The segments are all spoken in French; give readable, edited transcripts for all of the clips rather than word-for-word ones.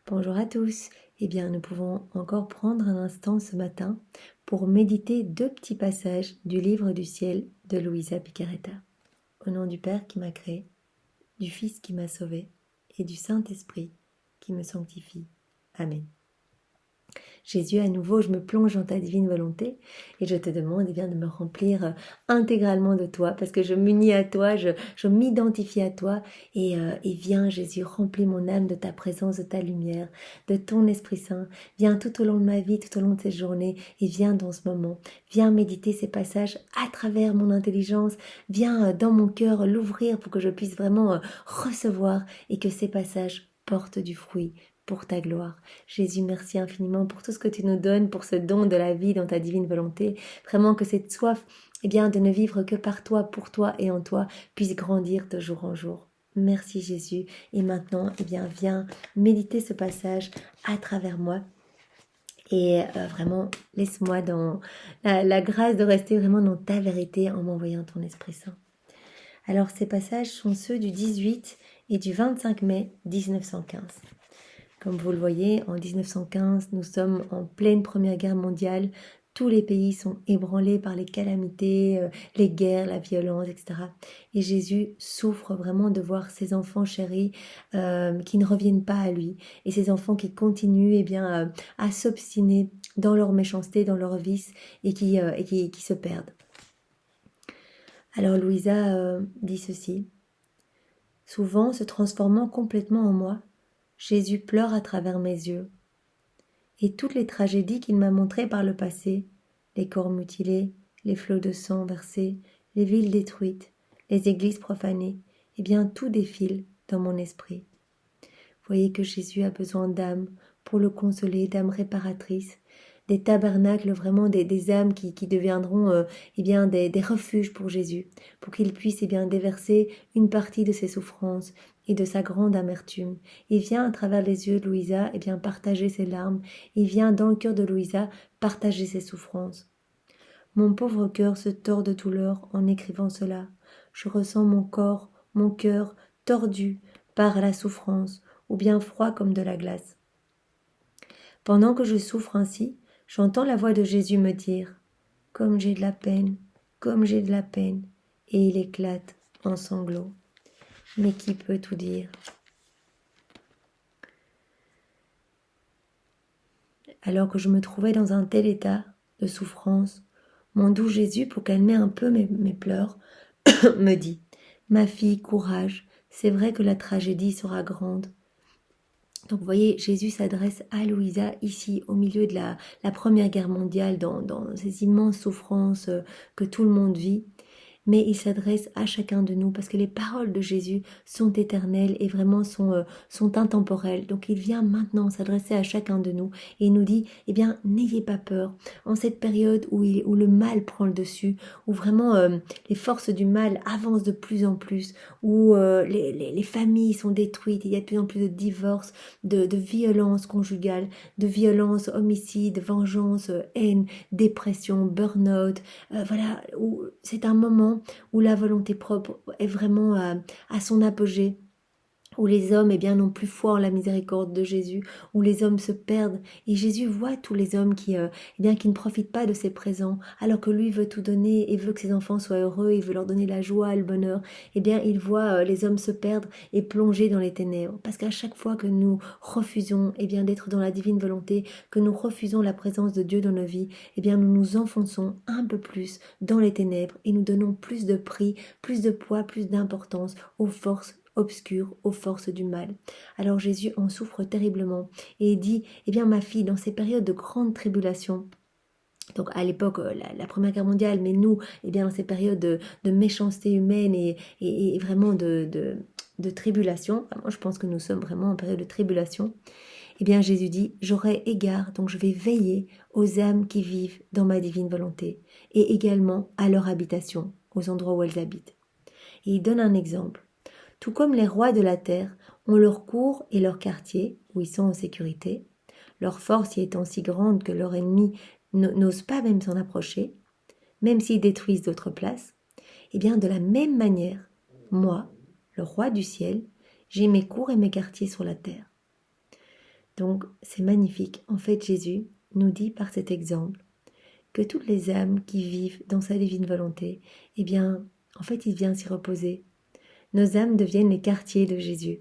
Bonjour à tous. Eh bien, nous pouvons encore prendre un instant ce matin pour méditer deux petits passages du livre du ciel de Luisa Picaretta. Au nom du Père qui m'a créé, du Fils qui m'a sauvé et du Saint-Esprit qui me sanctifie. Amen. Jésus, à nouveau, je me plonge dans ta divine volonté et je te demande de me remplir intégralement de toi parce que je m'unis à toi, je m'identifie à toi et viens Jésus, remplis mon âme de ta présence, de ta lumière, de ton Esprit Saint. Viens tout au long de ma vie, tout au long de cette journée et viens dans ce moment. Viens méditer ces passages à travers mon intelligence. Viens dans mon cœur l'ouvrir pour que je puisse vraiment recevoir et que ces passages portent du fruit pour ta gloire. Jésus, merci infiniment pour tout ce que tu nous donnes, pour ce don de la vie dans ta divine volonté. Vraiment que cette soif, de ne vivre que par toi, pour toi et en toi, puisse grandir de jour en jour. Merci Jésus. Et maintenant, viens méditer ce passage à travers moi. Et vraiment, laisse-moi dans la grâce de rester vraiment dans ta vérité en m'envoyant ton Esprit Saint. Alors, ces passages sont ceux du 18 et du 25 mai 1915. Comme vous le voyez, en 1915, nous sommes en pleine Première Guerre mondiale. Tous les pays sont ébranlés par les calamités, les guerres, la violence, etc. Et Jésus souffre vraiment de voir ses enfants chéris qui ne reviennent pas à lui. Et ces enfants qui continuent à s'obstiner dans leur méchanceté, dans leur vice et qui se perdent. Alors Louisa dit ceci. Souvent, se transformant complètement en moi, Jésus pleure à travers mes yeux. Et toutes les tragédies qu'il m'a montrées par le passé, les corps mutilés, les flots de sang versés, les villes détruites, les églises profanées, tout défile dans mon esprit. Voyez que Jésus a besoin d'âmes pour le consoler, d'âmes réparatrices, des tabernacles, vraiment des âmes qui deviendront des refuges pour Jésus, pour qu'il puisse déverser une partie de ses souffrances et de sa grande amertume. Il vient à travers les yeux de Louisa partager ses larmes, il vient dans le cœur de Louisa partager ses souffrances. Mon pauvre cœur se tord de douleur en écrivant cela. Je ressens mon corps, mon cœur tordu par la souffrance, ou bien froid comme de la glace. Pendant que je souffre ainsi, j'entends la voix de Jésus me dire « Comme j'ai de la peine, comme j'ai de la peine », et il éclate en sanglots. Mais qui peut tout dire? Alors que je me trouvais dans un tel état de souffrance, mon doux Jésus, pour calmer un peu mes pleurs, me dit « Ma fille, courage, c'est vrai que la tragédie sera grande. » Donc vous voyez, Jésus s'adresse à Louisa ici, au milieu de la Première Guerre mondiale, dans ces immenses souffrances que tout le monde vit. Mais il s'adresse à chacun de nous parce que les paroles de Jésus sont éternelles et vraiment sont intemporelles. Donc il vient maintenant s'adresser à chacun de nous et il nous dit, n'ayez pas peur. En cette période où le mal prend le dessus, où vraiment les forces du mal avancent de plus en plus, où les familles sont détruites, il y a de plus en plus de divorces, de violences conjugales, de violences, homicides, vengeance, haine, dépression, burn-out. Voilà, où c'est un moment où la volonté propre est vraiment à son apogée, où les hommes n'ont plus foi en la miséricorde de Jésus, où les hommes se perdent, et Jésus voit tous les hommes qui ne profitent pas de ses présents, alors que lui veut tout donner et veut que ses enfants soient heureux, il veut leur donner la joie et le bonheur. Il voit les hommes se perdre et plonger dans les ténèbres, parce qu'à chaque fois que nous refusons d'être dans la divine volonté, que nous refusons la présence de Dieu dans nos vies, nous nous enfonçons un peu plus dans les ténèbres et nous donnons plus de prix, plus de poids, plus d'importance aux forces obscur, aux forces du mal. Alors Jésus en souffre terriblement et il dit, ma fille, dans ces périodes de grande tribulation, donc à l'époque, la Première Guerre mondiale, mais nous, dans ces périodes de méchanceté humaine et vraiment de tribulation, moi je pense que nous sommes vraiment en période de tribulation, Jésus dit, j'aurai égard, donc je vais veiller aux âmes qui vivent dans ma divine volonté et également à leur habitation, aux endroits où elles habitent. Et il donne un exemple. Tout comme les rois de la terre ont leur cour et leur quartier, où ils sont en sécurité, leur force y étant si grande que leur ennemi n'ose pas même s'en approcher, même s'ils détruisent d'autres places, de la même manière, moi, le roi du ciel, j'ai mes cours et mes quartiers sur la terre. Donc c'est magnifique. En fait, Jésus nous dit par cet exemple que toutes les âmes qui vivent dans sa divine volonté, eh bien, en fait, il vient s'y reposer. Nos âmes deviennent les quartiers de Jésus.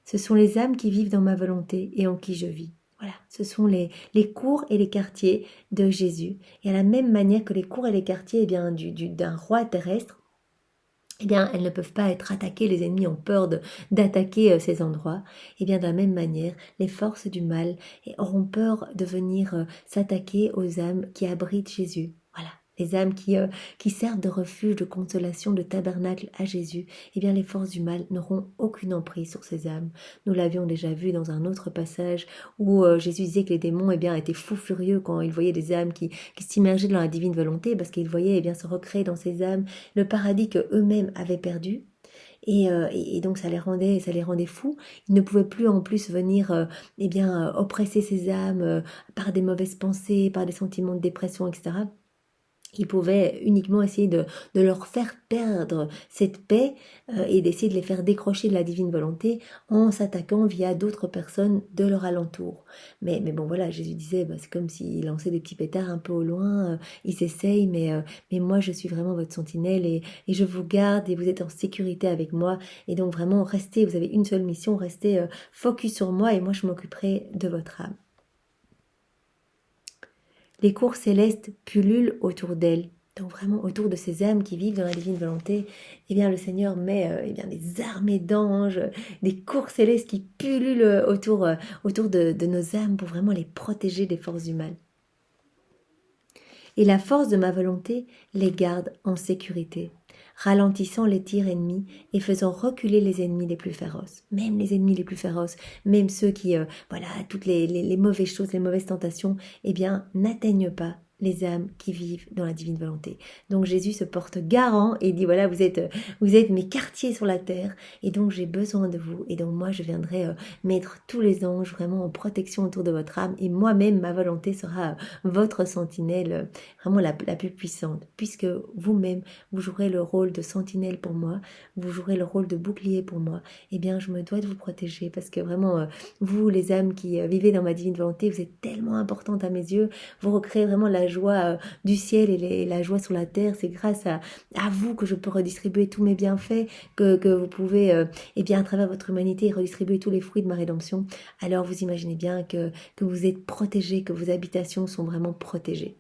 Ce sont les âmes qui vivent dans ma volonté et en qui je vis. Voilà, ce sont les cours et les quartiers de Jésus. Et à la même manière que les cours et les quartiers d'un roi terrestre, eh bien, elles ne peuvent pas être attaquées, les ennemis ont peur d'attaquer ces endroits. Eh bien, de la même manière, les forces du mal auront peur de venir s'attaquer aux âmes qui abritent Jésus. Voilà, les âmes qui servent de refuge, de consolation, de tabernacle à Jésus. Eh bien, les forces du mal n'auront aucune emprise sur ces âmes. Nous l'avions déjà vu dans un autre passage où Jésus disait que les démons eh bien, étaient fous furieux quand ils voyaient des âmes qui s'immergeaient dans la divine volonté parce qu'ils voyaient eh bien, se recréer dans ces âmes le paradis que eux-mêmes avaient perdu. Et donc ça les rendait fous. Ils ne pouvaient plus en plus venir oppresser ces âmes par des mauvaises pensées, par des sentiments de dépression, etc. Ils pouvaient uniquement essayer de leur faire perdre cette paix et d'essayer de les faire décrocher de la divine volonté en s'attaquant via d'autres personnes de leur alentour. Mais bon voilà, Jésus disait, c'est comme s'il lançait des petits pétards un peu au loin, ils s'essayent, mais moi je suis vraiment votre sentinelle et je vous garde et vous êtes en sécurité avec moi. Et donc vraiment, restez, vous avez une seule mission, restez focus sur moi et moi je m'occuperai de votre âme. Les cours célestes pullulent autour d'elle. Donc vraiment autour de ces âmes qui vivent dans la divine volonté, eh bien le Seigneur met des armées d'anges, des cours célestes qui pullulent autour de nos âmes pour vraiment les protéger des forces du mal. Et la force de ma volonté les garde en sécurité, ralentissant les tirs ennemis et faisant reculer les ennemis les plus féroces. Même les ennemis les plus féroces, même ceux qui, toutes les mauvaises choses, les mauvaises tentations, eh bien, n'atteignent pas les âmes qui vivent dans la divine volonté. Donc Jésus se porte garant et dit voilà, vous êtes mes quartiers sur la terre et donc j'ai besoin de vous et donc moi je viendrai mettre tous les anges vraiment en protection autour de votre âme et moi-même ma volonté sera votre sentinelle vraiment la plus puissante puisque vous-même vous jouerez le rôle de sentinelle pour moi, vous jouerez le rôle de bouclier pour moi. Eh bien je me dois de vous protéger parce que vraiment vous les âmes qui vivez dans ma divine volonté, vous êtes tellement importantes à mes yeux, vous recréez vraiment la joie du ciel et la joie sur la terre. C'est grâce à vous que je peux redistribuer tous mes bienfaits, que vous pouvez, à travers votre humanité, redistribuer tous les fruits de ma rédemption. Alors vous imaginez bien que vous êtes protégés, que vos habitations sont vraiment protégées.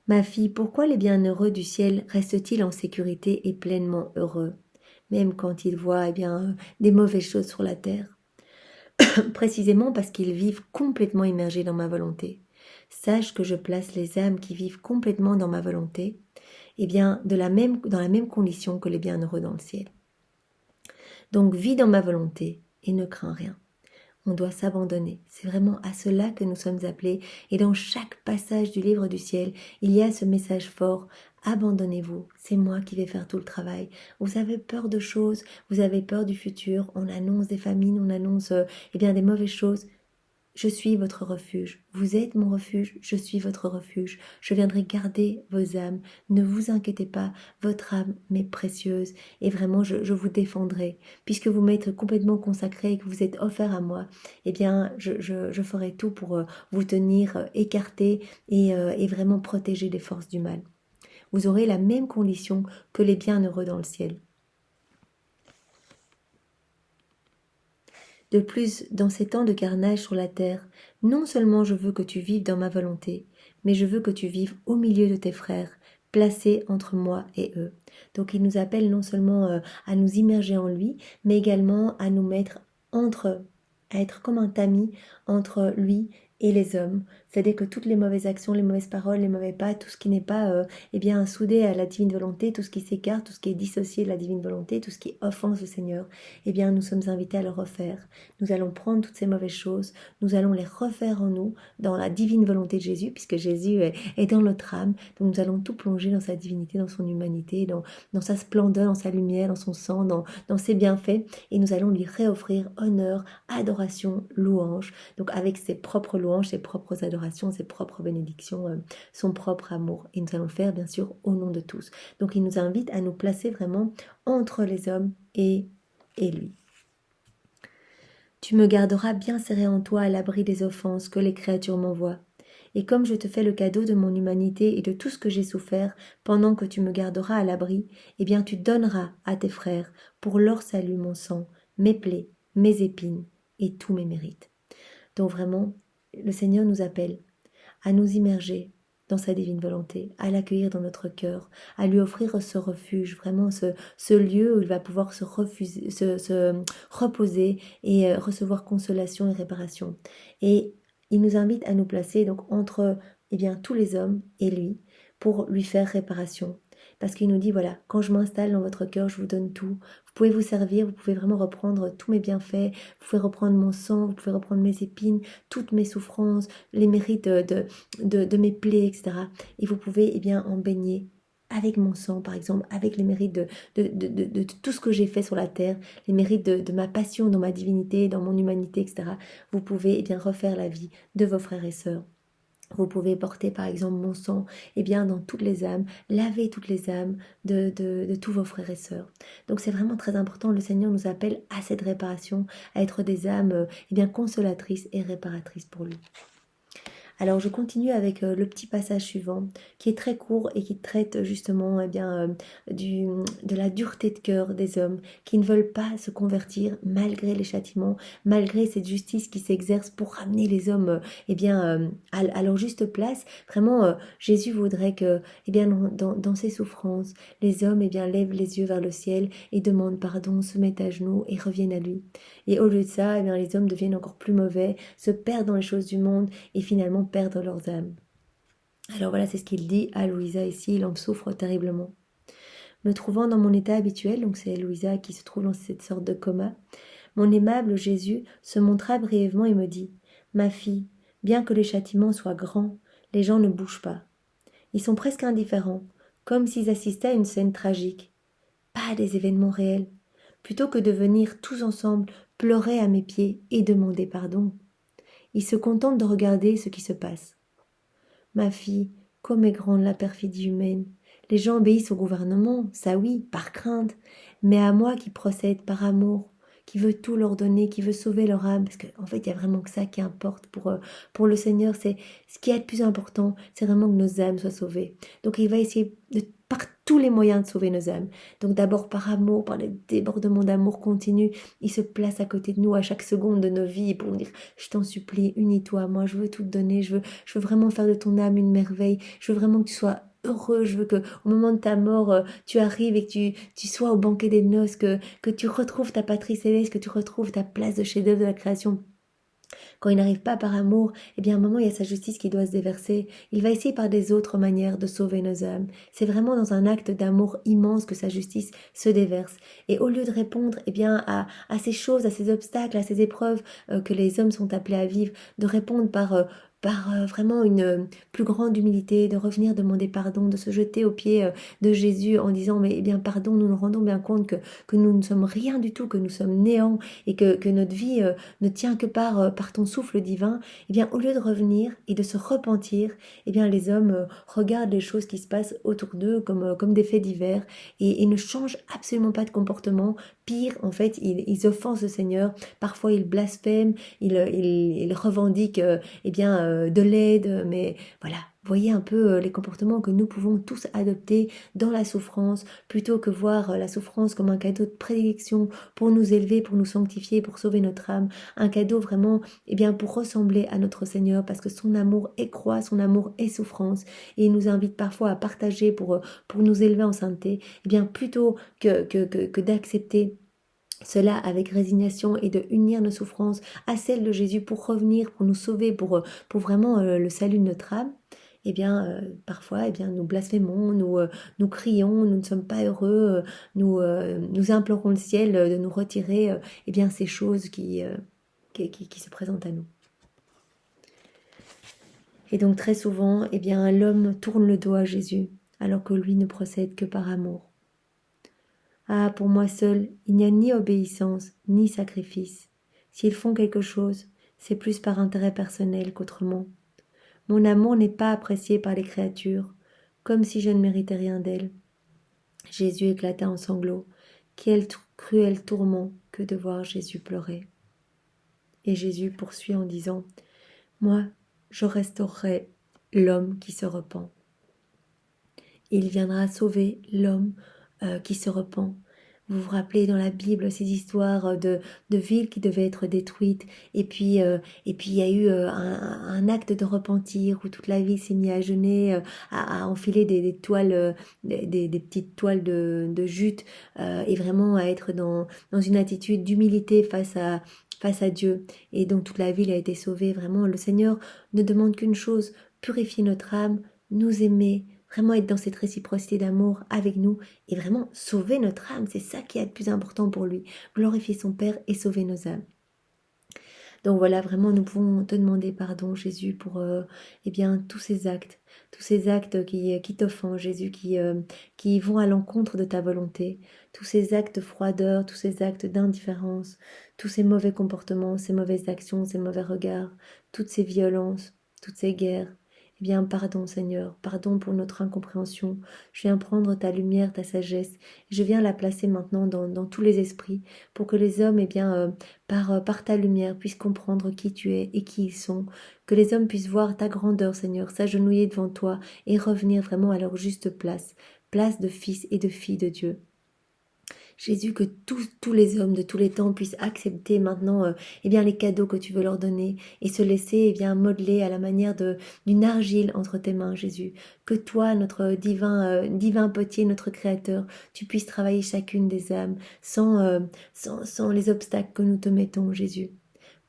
Ma fille, pourquoi les bienheureux du ciel restent-ils en sécurité et pleinement heureux, même quand ils voient des mauvaises choses sur la terre? Précisément parce qu'ils vivent complètement immergés dans ma volonté. Sache que je place les âmes qui vivent complètement dans ma volonté, dans la même condition que les bienheureux dans le ciel. Donc vis dans ma volonté et ne crains rien. On doit s'abandonner. C'est vraiment à cela que nous sommes appelés. Et dans chaque passage du livre du ciel, il y a ce message fort. Abandonnez-vous, c'est moi qui vais faire tout le travail. Vous avez peur de choses, vous avez peur du futur, on annonce des famines, on annonce des mauvaises choses. Je suis votre refuge. Vous êtes mon refuge, je suis votre refuge. Je viendrai garder vos âmes. Ne vous inquiétez pas, votre âme m'est précieuse et vraiment je vous défendrai. Puisque vous m'êtes complètement consacré et que vous êtes offert à moi, je ferai tout pour vous tenir écarté et vraiment protéger des forces du mal. Vous aurez la même condition que les bienheureux dans le ciel. De plus, dans ces temps de carnage sur la terre, non seulement je veux que tu vives dans ma volonté, mais je veux que tu vives au milieu de tes frères, placés entre moi et eux. Donc il nous appelle non seulement à nous immerger en lui, mais également à nous mettre à être comme un tamis entre lui et les hommes. C'est-à-dire que toutes les mauvaises actions, les mauvaises paroles, les mauvais pas, tout ce qui n'est pas soudé à la divine volonté, tout ce qui s'écarte, tout ce qui est dissocié de la divine volonté, tout ce qui offense le Seigneur, nous sommes invités à le refaire. Nous allons prendre toutes ces mauvaises choses, nous allons les refaire en nous, dans la divine volonté de Jésus, puisque Jésus est dans notre âme. Donc nous allons tout plonger dans sa divinité, dans son humanité, dans sa splendeur, dans sa lumière, dans son sang, dans ses bienfaits, et nous allons lui réoffrir honneur, adoration, louange, donc avec ses propres louanges, ses propres adorations, ses propres bénédictions, son propre amour. Et nous allons le faire bien sûr au nom de tous. Donc il nous invite à nous placer vraiment entre les hommes et lui. Tu me garderas bien serré en toi à l'abri des offenses que les créatures m'envoient. Et comme je te fais le cadeau de mon humanité et de tout ce que j'ai souffert pendant que tu me garderas à l'abri, eh bien tu donneras à tes frères pour leur salut mon sang, mes plaies, mes épines et tous mes mérites. Donc vraiment, le Seigneur nous appelle à nous immerger dans sa divine volonté, à l'accueillir dans notre cœur, à lui offrir ce refuge, vraiment ce lieu où il va pouvoir se reposer et recevoir consolation et réparation. Et il nous invite à nous placer donc entre tous les hommes et lui pour lui faire réparation. Parce qu'il nous dit, voilà, quand je m'installe dans votre cœur, je vous donne tout. Vous pouvez vous servir, vous pouvez vraiment reprendre tous mes bienfaits, vous pouvez reprendre mon sang, vous pouvez reprendre mes épines, toutes mes souffrances, les mérites de mes plaies, etc. Et vous pouvez en baigner avec mon sang, par exemple, avec les mérites de tout ce que j'ai fait sur la terre, les mérites de ma passion dans ma divinité, dans mon humanité, etc. Vous pouvez refaire la vie de vos frères et sœurs. Vous pouvez porter par exemple mon sang dans toutes les âmes, laver toutes les âmes de tous vos frères et sœurs. Donc c'est vraiment très important, le Seigneur nous appelle à cette réparation, à être des âmes consolatrices et réparatrices pour lui. Alors je continue avec le petit passage suivant qui est très court et qui traite justement de la dureté de cœur des hommes qui ne veulent pas se convertir malgré les châtiments, malgré cette justice qui s'exerce pour ramener les hommes à leur juste place. Vraiment, Jésus voudrait que dans ses souffrances, les hommes lèvent les yeux vers le ciel et demandent pardon, se mettent à genoux et reviennent à lui. Et au lieu de ça, les hommes deviennent encore plus mauvais, se perdent dans les choses du monde et finalement perdre leurs âmes. Alors voilà, c'est ce qu'il dit à Louisa ici, il en souffre terriblement. Me trouvant dans mon état habituel, donc c'est Louisa qui se trouve dans cette sorte de coma, mon aimable Jésus se montra brièvement et me dit « Ma fille, bien que les châtiments soient grands, les gens ne bougent pas. Ils sont presque indifférents, comme s'ils assistaient à une scène tragique. Pas à des événements réels. Plutôt que de venir tous ensemble pleurer à mes pieds et demander pardon. Ils se contentent de regarder ce qui se passe. Ma fille, comme est grande la perfidie humaine. Les gens obéissent au gouvernement, ça oui, par crainte, mais à moi qui procède par amour, qui veut tout leur donner, qui veut sauver leur âme, parce qu'en fait, il y a vraiment que ça qui importe pour le Seigneur, c'est ce qui est le plus important, c'est vraiment que nos âmes soient sauvées. Donc il va essayer par tous les moyens de sauver nos âmes. Donc d'abord par amour, par le débordement d'amour continu, il se place à côté de nous à chaque seconde de nos vies pour nous dire « Je t'en supplie, unis-toi à moi, je veux tout te donner, je veux vraiment faire de ton âme une merveille, je veux vraiment que tu sois heureux, je veux que au moment de ta mort, tu arrives et que tu sois au banquet des noces, que tu retrouves ta patrie céleste, que tu retrouves ta place de chef-d'œuvre de la création. » Quand il n'arrive pas par amour, à un moment, il y a sa justice qui doit se déverser. Il va essayer par des autres manières de sauver nos âmes. C'est vraiment dans un acte d'amour immense que sa justice se déverse. Et au lieu de répondre à ces choses, à ces obstacles, à ces épreuves que les hommes sont appelés à vivre, de répondre par vraiment une plus grande humilité, de revenir demander pardon, de se jeter aux pieds de Jésus en disant mais pardon, nous nous rendons bien compte que nous ne sommes rien du tout, que nous sommes néants et que notre vie ne tient que par ton souffle divin. Au lieu de revenir et de se repentir, les hommes regardent les choses qui se passent autour d'eux comme des faits divers et ne changent absolument pas de comportement. Pire, en fait, ils offensent le Seigneur, parfois ils blasphèment, ils revendiquent de l'aide, mais voilà, voyez un peu les comportements que nous pouvons tous adopter dans la souffrance, plutôt que voir la souffrance comme un cadeau de prédilection pour nous élever, pour nous sanctifier, pour sauver notre âme, un cadeau vraiment pour ressembler à notre Seigneur, parce que son amour est croix, son amour est souffrance, et il nous invite parfois à partager pour nous élever en sainteté, plutôt que d'accepter cela avec résignation et de unir nos souffrances à celles de Jésus pour revenir, pour nous sauver, pour vraiment le salut de notre âme, parfois nous blasphémons, nous crions, nous ne sommes pas heureux, nous implorons le ciel de nous retirer ces choses qui se présentent à nous. Et donc très souvent, l'homme tourne le dos à Jésus, alors que lui ne procède que par amour. Ah, pour moi seul, il n'y a ni obéissance, ni sacrifice. S'ils font quelque chose, c'est plus par intérêt personnel qu'autrement. Mon amour n'est pas apprécié par les créatures, comme si je ne méritais rien d'elles. Jésus éclata en sanglots. Quel cruel tourment que de voir Jésus pleurer. Et Jésus poursuit en disant, moi, je restaurerai l'homme qui se repent. Il viendra sauver l'homme qui se repent. Vous vous rappelez dans la Bible ces histoires de villes qui devaient être détruites et puis il y a eu un acte de repentir où toute la ville s'est mise à jeûner, à enfiler des toiles, des petites toiles de jute et vraiment à être dans une attitude d'humilité face à Dieu. Et donc toute la ville a été sauvée. Vraiment, le Seigneur ne demande qu'une chose, purifier notre âme, nous aimer, vraiment être dans cette réciprocité d'amour avec nous et vraiment sauver notre âme. C'est ça qui est le plus important pour lui. Glorifier son Père et sauver nos âmes. Donc voilà, vraiment, nous pouvons te demander pardon, Jésus, pour eh bien, tous ces actes qui t'offensent, Jésus, qui vont à l'encontre de ta volonté, tous ces actes de froideur, tous ces actes d'indifférence, tous ces mauvais comportements, ces mauvaises actions, ces mauvais regards, toutes ces violences, toutes ces guerres. Eh bien, pardon Seigneur, pardon pour notre incompréhension. Je viens prendre ta lumière, ta sagesse, et je viens la placer maintenant dans tous les esprits, pour que les hommes, eh bien, par ta lumière, puissent comprendre qui tu es et qui ils sont, que les hommes puissent voir ta grandeur, Seigneur, s'agenouiller devant toi et revenir vraiment à leur juste place, place de fils et de filles de Dieu. Jésus, que tous les hommes de tous les temps puissent accepter maintenant eh bien, les cadeaux que tu veux leur donner et se laisser eh bien, modeler à la manière d'une argile entre tes mains, Jésus. Que toi, notre divin potier, notre Créateur, tu puisses travailler chacune des âmes sans les obstacles que nous te mettons, Jésus.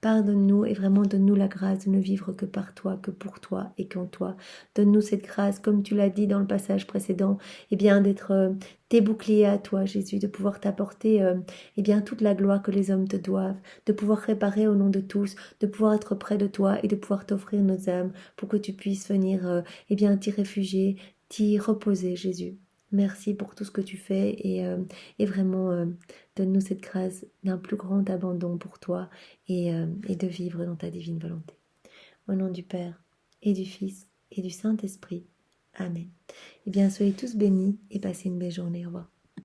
Pardonne-nous et vraiment donne-nous la grâce de ne vivre que par toi, que pour toi et qu'en toi. Donne-nous cette grâce, comme tu l'as dit dans le passage précédent, eh bien d'être tes boucliers à toi, Jésus, de pouvoir t'apporter eh bien toute la gloire que les hommes te doivent, de pouvoir réparer au nom de tous, de pouvoir être près de toi et de pouvoir t'offrir nos âmes pour que tu puisses venir eh bien t'y réfugier, t'y reposer, Jésus. Merci pour tout ce que tu fais et vraiment donne-nous cette grâce d'un plus grand abandon pour toi et de vivre dans ta divine volonté. Au nom du Père et du Fils et du Saint-Esprit. Amen. Eh bien, soyez tous bénis et passez une belle journée. Au revoir.